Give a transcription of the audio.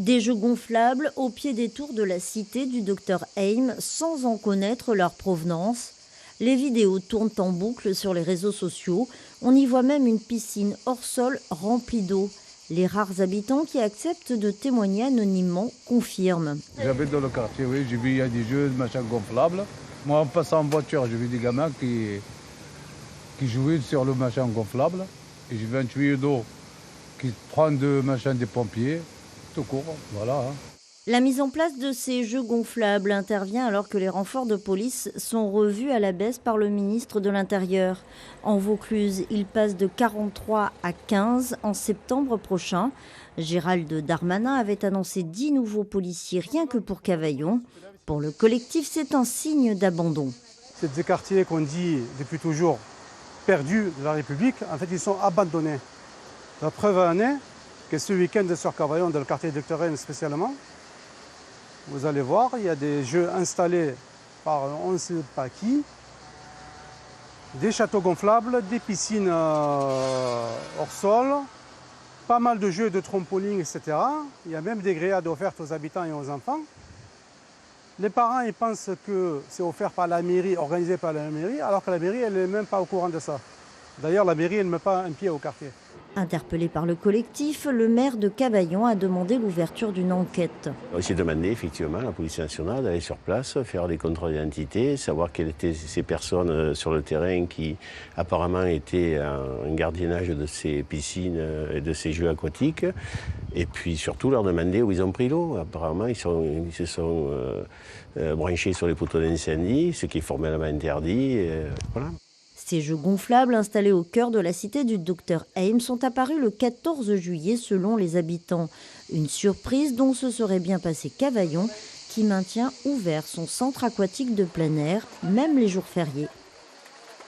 Des jeux gonflables au pied des tours de la cité du Dr Haim sans en connaître leur provenance. Les vidéos tournent en boucle sur les réseaux sociaux. On y voit même une piscine hors sol remplie d'eau. Les rares habitants qui acceptent de témoigner anonymement confirment. J'habite dans le quartier, oui, j'ai vu il y a des jeux de machins gonflables. Moi, en passant en voiture, j'ai vu des gamins qui jouaient sur le machin gonflable. Et j'ai vu un tuyau d'eau qui prend de machin des pompiers. Tout court, voilà. La mise en place de ces jeux gonflables intervient alors que les renforts de police sont revus à la baisse par le ministre de l'Intérieur. En Vaucluse, ils passent de 43 à 15 en septembre prochain. Gérald Darmanin avait annoncé 10 nouveaux policiers rien que pour Cavaillon. Pour le collectif, c'est un signe d'abandon. C'est des quartiers qu'on dit depuis toujours perdus de la République. En fait, ils sont abandonnés. La preuve en est que ce week-end sur Cavaillon, dans le quartier de Dr Haim spécialement, vous allez voir, il y a des jeux installés par on ne sait pas qui, des châteaux gonflables, des piscines hors sol, pas mal de jeux de trampoline, etc. Il y a même des grillades offertes aux habitants et aux enfants. Les parents ils pensent que c'est offert par la mairie, organisé par la mairie, alors que la mairie elle n'est même pas au courant de ça. D'ailleurs, la mairie elle ne met pas un pied au quartier. Interpellé par le collectif, le maire de Cavaillon a demandé l'ouverture d'une enquête. J'ai demandé effectivement à la police nationale d'aller sur place, faire des contrôles d'identité, savoir quelles étaient ces personnes sur le terrain qui apparemment étaient en gardiennage de ces piscines et de ces jeux aquatiques. Et puis surtout leur demander où ils ont pris l'eau. Apparemment ils se sont branchés sur les poteaux d'incendie, ce qui est formellement interdit. Voilà. Ces jeux gonflables installés au cœur de la cité du Dr Haim sont apparus le 14 juillet selon les habitants. Une surprise dont se serait bien passé Cavaillon qui maintient ouvert son centre aquatique de plein air, même les jours fériés.